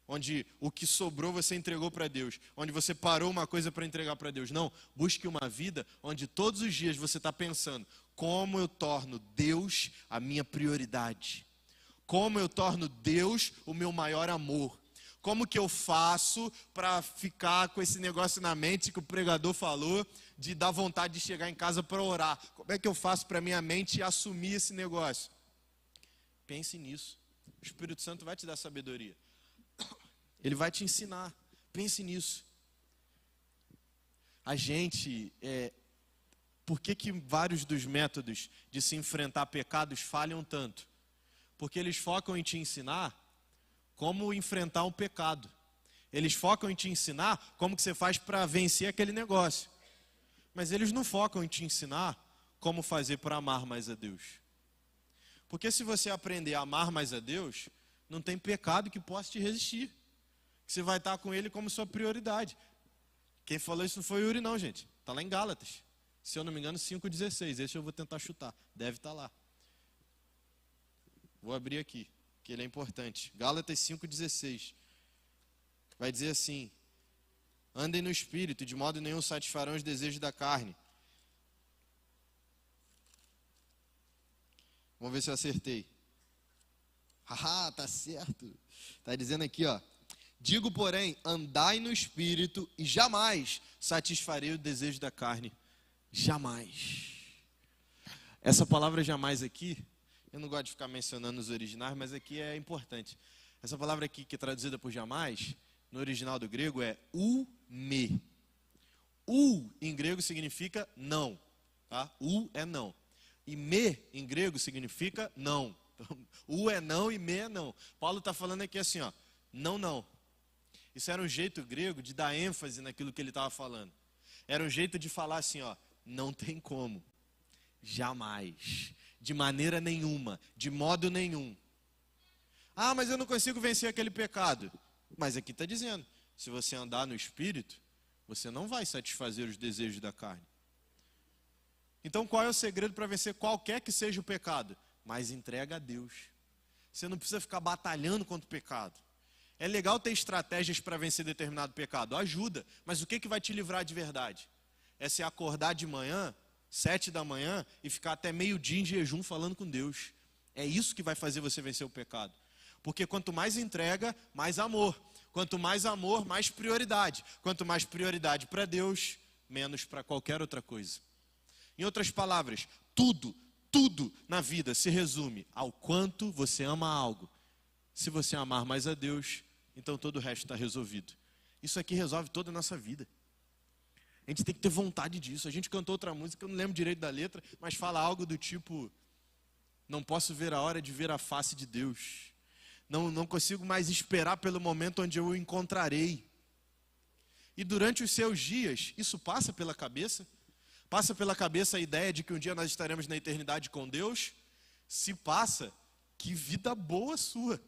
onde o que sobrou você entregou para Deus, onde você parou uma coisa para entregar para Deus. Não, busque uma vida onde todos os dias você está pensando, como eu torno Deus a minha prioridade? Como eu torno Deus o meu maior amor? Como que eu faço para ficar com esse negócio na mente que o pregador falou, de dar vontade de chegar em casa para orar? Como é que eu faço para minha mente assumir esse negócio? Pense nisso. O Espírito Santo vai te dar sabedoria. Ele vai te ensinar. Pense nisso. A gente, por que vários dos métodos de se enfrentar pecados falham tanto? Porque eles focam em te ensinar como enfrentar um pecado. Eles focam em te ensinar como que você faz para vencer aquele negócio. Mas eles não focam em te ensinar como fazer para amar mais a Deus. Porque se você aprender a amar mais a Deus, não tem pecado que possa te resistir. Você vai estar com ele como sua prioridade. Quem falou isso não foi o Yuri não, gente. Está lá em Gálatas. Se eu não me engano, 5,16. Esse eu vou tentar chutar. Deve estar lá. Vou abrir aqui, que ele é importante. Gálatas 5,16. Vai dizer assim: andem no Espírito, de modo nenhum satisfarão os desejos da carne. Vamos ver se eu acertei. Haha, tá certo. Tá dizendo aqui, ó. Digo, porém, andai no Espírito e jamais satisfarei o desejo da carne. Jamais. Essa palavra jamais aqui, eu não gosto de ficar mencionando os originais, mas aqui é importante. Essa palavra aqui, que é traduzida por jamais, no original do grego é me. Em grego significa não. Tá? É não. E me, em grego, significa não. Então, é não e me é não. Paulo está falando aqui assim, ó, não. Isso era um jeito grego de dar ênfase naquilo que ele estava falando. Era um jeito de falar assim, ó, não tem como. Jamais. De maneira nenhuma. De modo nenhum. Ah, mas eu não consigo vencer aquele pecado. Mas aqui está dizendo, se você andar no Espírito, você não vai satisfazer os desejos da carne. Então qual é o segredo para vencer qualquer que seja o pecado? Mas entrega a Deus. Você não precisa ficar batalhando contra o pecado. É legal ter estratégias para vencer determinado pecado, ajuda. Mas o que vai te livrar de verdade? É se acordar de manhã, 7 da manhã, e ficar até meio-dia em jejum falando com Deus. É isso que vai fazer você vencer o pecado. Porque quanto mais entrega, mais amor. Quanto mais amor, mais prioridade. Quanto mais prioridade para Deus, menos para qualquer outra coisa. Em outras palavras, tudo na vida se resume ao quanto você ama algo. Se você amar mais a Deus, então todo o resto está resolvido. Isso aqui resolve toda a nossa vida. A gente tem que ter vontade disso. A gente cantou outra música, eu não lembro direito da letra, mas fala algo do tipo: não posso ver a hora de ver a face de Deus. Não consigo mais esperar pelo momento onde eu o encontrarei. E durante os seus dias, isso passa pela cabeça? Passa pela cabeça a ideia de que um dia nós estaremos na eternidade com Deus? Se passa, que vida boa sua.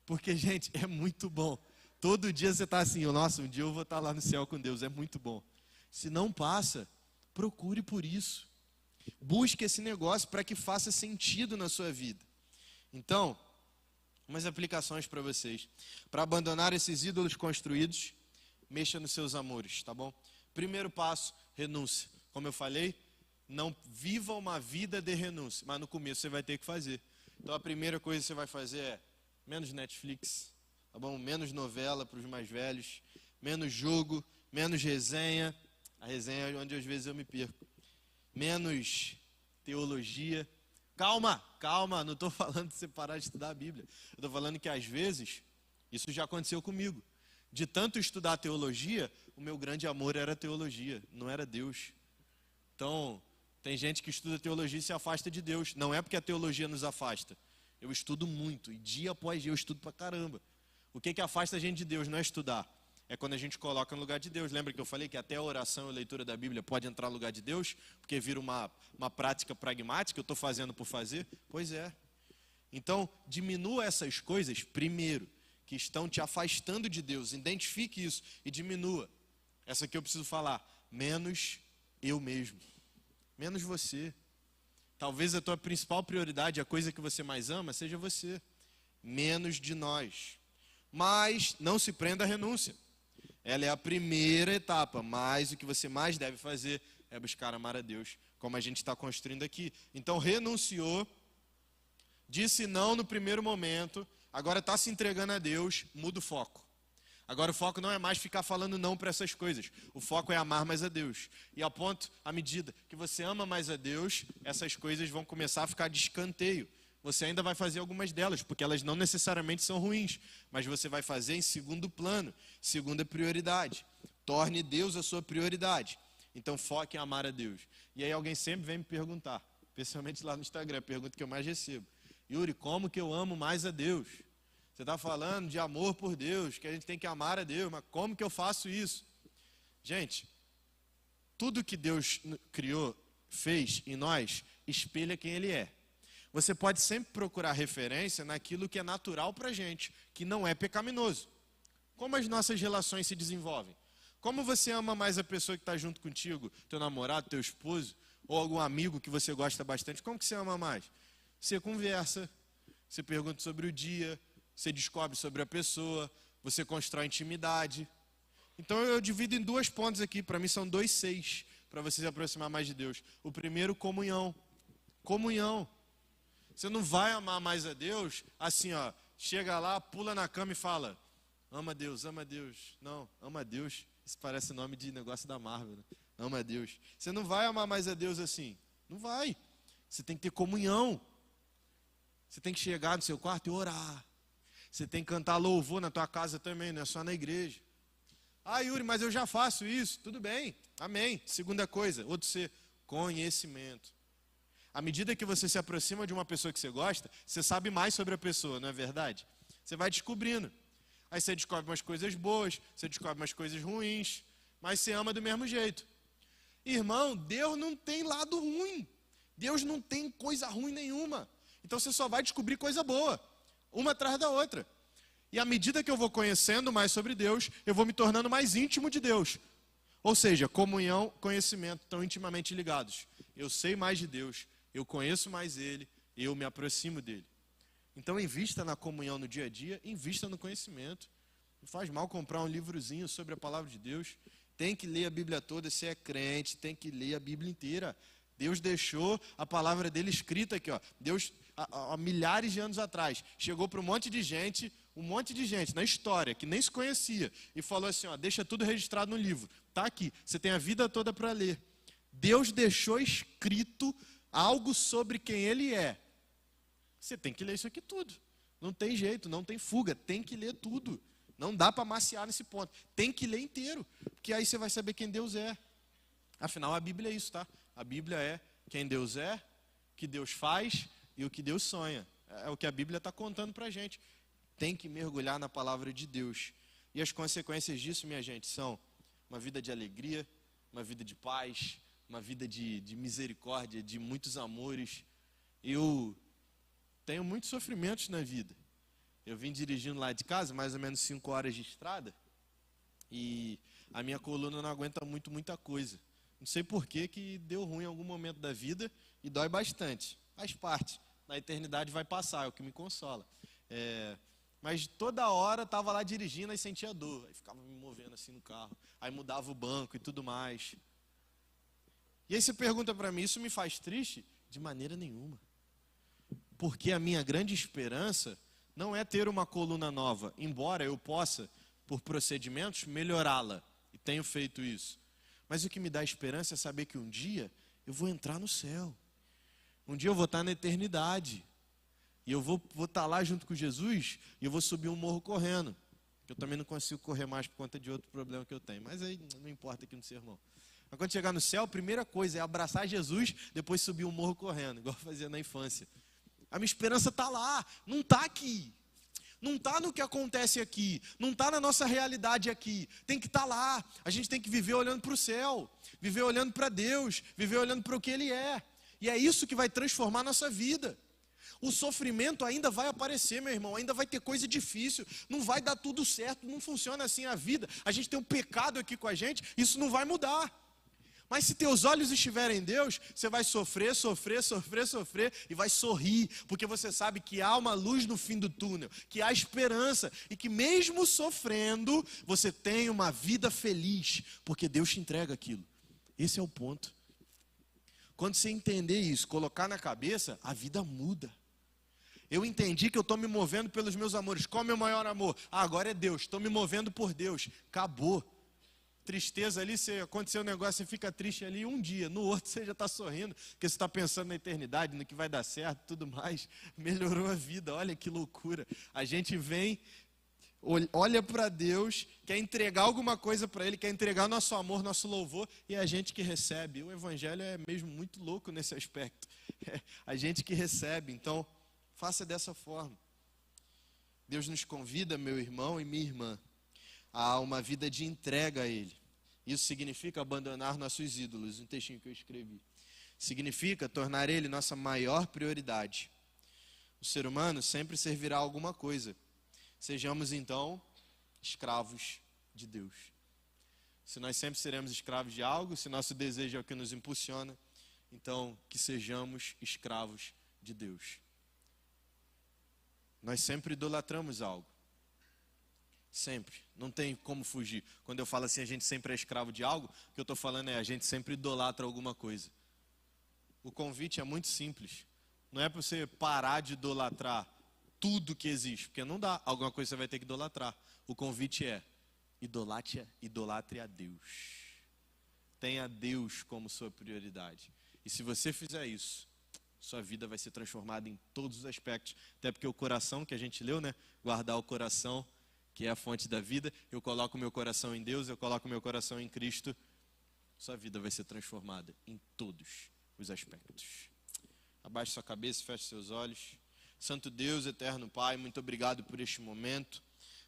Porque, gente, é muito bom. Todo dia você está assim, nossa, um dia eu vou estar lá no céu com Deus, é muito bom. Se não passa, procure por isso. Busque esse negócio para que faça sentido na sua vida. Então, umas aplicações para vocês. Para abandonar esses ídolos construídos, mexa nos seus amores, tá bom? Primeiro passo, renúncia. Como eu falei, não viva uma vida de renúncia, mas no começo você vai ter que fazer. Então a primeira coisa que você vai fazer é menos Netflix, tá bom? Menos novela para os mais velhos, menos jogo, menos resenha. A resenha é onde às vezes eu me perco. Menos teologia. Calma, não estou falando de você parar de estudar a Bíblia. Eu estou falando que às vezes, isso já aconteceu comigo. De tanto estudar teologia, o meu grande amor era a teologia, não era Deus. Então, tem gente que estuda teologia e se afasta de Deus. Não é porque a teologia nos afasta. Eu estudo muito, e dia após dia eu estudo pra caramba. O que afasta a gente de Deus não é estudar. É quando a gente coloca no lugar de Deus. Lembra que eu falei que até a oração e a leitura da Bíblia pode entrar no lugar de Deus? Porque vira uma prática pragmática, eu estou fazendo por fazer? Pois é. Então, diminua essas coisas, primeiro, que estão te afastando de Deus. Identifique isso e diminua. Essa aqui eu preciso falar. Menos eu mesmo. Menos você. Talvez a tua principal prioridade, a coisa que você mais ama, seja você. Menos de nós. Mas não se prenda à renúncia. Ela é a primeira etapa, mas o que você mais deve fazer é buscar amar a Deus, como a gente está construindo aqui. Então renunciou, disse não no primeiro momento, agora está se entregando a Deus, muda o foco. Agora o foco não é mais ficar falando não para essas coisas, o foco é amar mais a Deus. E à medida que você ama mais a Deus, essas coisas vão começar a ficar de escanteio. Você ainda vai fazer algumas delas, porque elas não necessariamente são ruins, mas você vai fazer em segundo plano, segunda prioridade. Torne Deus a sua prioridade. Então foque em amar a Deus. E aí alguém sempre vem me perguntar, especialmente lá no Instagram, a pergunta que eu mais recebo: Yuri, como que eu amo mais a Deus? Você está falando de amor por Deus, que a gente tem que amar a Deus, mas como que eu faço isso? Gente, tudo que Deus criou, fez em nós, espelha quem Ele é. Você pode sempre procurar referência naquilo que é natural para a gente, que não é pecaminoso. Como as nossas relações se desenvolvem? Como você ama mais a pessoa que está junto contigo, teu namorado, teu esposo, ou algum amigo que você gosta bastante? Como que você ama mais? Você conversa, você pergunta sobre o dia, você descobre sobre a pessoa, você constrói intimidade. Então eu divido em duas pontos aqui, para mim são 2 6, para você se aproximar mais de Deus. O primeiro, comunhão. Comunhão. Você não vai amar mais a Deus assim, ó, chega lá, pula na cama e fala, ama Deus, ama Deus. Não, ama a Deus, isso parece nome de negócio da Marvel, né? Ama a Deus. Você não vai amar mais a Deus assim, não vai. Você tem que ter comunhão. Você tem que chegar no seu quarto e orar. Você tem que cantar louvor na tua casa também, não é só na igreja. Ah, Yuri, mas eu já faço isso. Tudo bem, amém. Segunda coisa, outro C, conhecimento. À medida que você se aproxima de uma pessoa que você gosta, você sabe mais sobre a pessoa, não é verdade? Você vai descobrindo. Aí você descobre umas coisas boas, você descobre umas coisas ruins, mas você ama do mesmo jeito. Irmão, Deus não tem lado ruim. Deus não tem coisa ruim nenhuma. Então você só vai descobrir coisa boa, uma atrás da outra. E à medida que eu vou conhecendo mais sobre Deus, eu vou me tornando mais íntimo de Deus. Ou seja, comunhão, conhecimento estão intimamente ligados. Eu sei mais de Deus, eu conheço mais Ele, eu me aproximo dEle. Então invista na comunhão no dia a dia, invista no conhecimento. Não faz mal comprar um livrozinho sobre a palavra de Deus. Tem que ler a Bíblia toda, se é crente, tem que ler a Bíblia inteira. Deus deixou a palavra dele escrita aqui, ó. Deus, há milhares de anos atrás, chegou para um monte de gente na história, que nem se conhecia, e falou assim, ó, deixa tudo registrado no livro. Está aqui, você tem a vida toda para ler. Deus deixou escrito algo sobre quem Ele é. Você tem que ler isso aqui tudo. Não tem jeito, não tem fuga, tem que ler tudo. Não dá para maciar nesse ponto. Tem que ler inteiro, porque aí você vai saber quem Deus é. Afinal, a Bíblia é isso, tá? A Bíblia é quem Deus é, o que Deus faz e o que Deus sonha. É o que a Bíblia está contando para a gente. Tem que mergulhar na palavra de Deus. E as consequências disso, minha gente, são uma vida de alegria, uma vida de paz, uma vida de misericórdia, de muitos amores. Eu tenho muitos sofrimentos na vida. Eu vim dirigindo lá de casa, mais ou menos 5 horas de estrada, e a minha coluna não aguenta muita coisa. Não sei por que deu ruim em algum momento da vida e dói bastante. Faz parte. Na eternidade vai passar, é o que me consola. Mas toda hora estava lá dirigindo e sentia dor. Aí ficava me movendo assim no carro. Aí mudava o banco e tudo mais. E aí você pergunta para mim, isso me faz triste? De maneira nenhuma. Porque a minha grande esperança não é ter uma coluna nova, embora eu possa, por procedimentos, melhorá-la. E tenho feito isso. Mas o que me dá esperança é saber que um dia eu vou entrar no céu. Um dia eu vou estar na eternidade. E eu vou estar lá junto com Jesus e eu vou subir um morro correndo. Eu também não consigo correr mais por conta de outro problema que eu tenho. Mas aí não importa aqui no sermão. Mas quando chegar no céu, a primeira coisa é abraçar Jesus, depois subir um morro correndo, igual eu fazia na infância. A minha esperança está lá, não está aqui. Não está no que acontece aqui, não está na nossa realidade aqui, tem que estar lá. A gente tem que viver olhando para o céu, viver olhando para Deus, viver olhando para o que Ele é. E é isso que vai transformar a nossa vida. O sofrimento ainda vai aparecer, meu irmão, ainda vai ter coisa difícil, não vai dar tudo certo, não funciona assim a vida. A gente tem um pecado aqui com a gente, isso não vai mudar. Mas se teus olhos estiverem em Deus, você vai sofrer e vai sorrir, porque você sabe que há uma luz no fim do túnel, que há esperança e que mesmo sofrendo, você tem uma vida feliz, porque Deus te entrega aquilo. Esse é o ponto. Quando você entender isso, colocar na cabeça, a vida muda. Eu entendi que eu estou me movendo pelos meus amores. Qual é o meu maior amor? Agora é Deus, estou me movendo por Deus. Acabou. Tristeza ali, se acontecer um negócio, você fica triste ali um dia, no outro você já está sorrindo, porque você está pensando na eternidade, no que vai dar certo, tudo mais. Melhorou a vida, olha que loucura. A gente vem, olha para Deus, quer entregar alguma coisa para Ele, quer entregar nosso amor, nosso louvor, e é a gente que recebe. O Evangelho é mesmo muito louco nesse aspecto. É a gente que recebe, então faça dessa forma. Deus nos convida, meu irmão e minha irmã, a uma vida de entrega a Ele. Isso significa abandonar nossos ídolos, um textinho que eu escrevi. Significa tornar Ele nossa maior prioridade. O ser humano sempre servirá a alguma coisa. Sejamos, então, escravos de Deus. Se nós sempre seremos escravos de algo, se nosso desejo é o que nos impulsiona, então que sejamos escravos de Deus. Nós sempre idolatramos algo. Sempre. Não tem como fugir. Quando eu falo assim, a gente sempre é escravo de algo, o que eu estou falando é, a gente sempre idolatra alguma coisa. O convite é muito simples. Não é para você parar de idolatrar tudo que existe, porque não dá. Alguma coisa você vai ter que idolatrar. O convite é, idolatre a Deus. Tenha Deus como sua prioridade. E se você fizer isso, sua vida vai ser transformada em todos os aspectos. Até porque o coração, que a gente leu, né? Guardar o coração, que é a fonte da vida. Eu coloco meu coração em Deus, eu coloco meu coração em Cristo. Sua vida vai ser transformada em todos os aspectos. Abaixe sua cabeça, feche seus olhos. Santo Deus, eterno Pai, muito obrigado por este momento,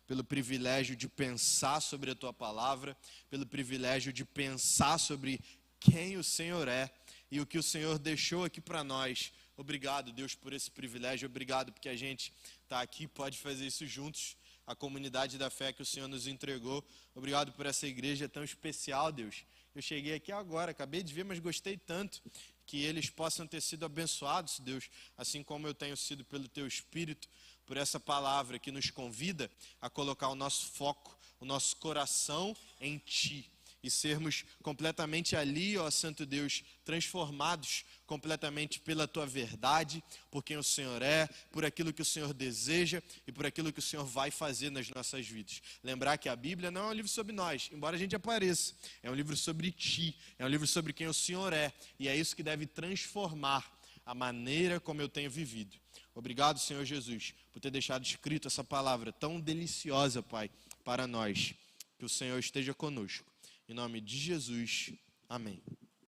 pelo privilégio de pensar sobre a Tua palavra, pelo privilégio de pensar sobre quem o Senhor é e o que o Senhor deixou aqui para nós. Obrigado, Deus, por esse privilégio. Obrigado porque a gente está aqui, pode fazer isso juntos, a comunidade da fé que o Senhor nos entregou. Obrigado por essa igreja tão especial, Deus. Eu cheguei aqui agora, acabei de ver, mas gostei tanto. Que eles possam ter sido abençoados, Deus, assim como eu tenho sido pelo Teu Espírito, por essa palavra que nos convida a colocar o nosso foco, o nosso coração em Ti. E sermos completamente ali, ó Santo Deus, transformados completamente pela Tua verdade, por quem o Senhor é, por aquilo que o Senhor deseja e por aquilo que o Senhor vai fazer nas nossas vidas. Lembrar que a Bíblia não é um livro sobre nós, embora a gente apareça. É um livro sobre Ti, é um livro sobre quem o Senhor é. E é isso que deve transformar a maneira como eu tenho vivido. Obrigado, Senhor Jesus, por ter deixado escrito essa palavra tão deliciosa, Pai, para nós. Que o Senhor esteja conosco. Em nome de Jesus, amém.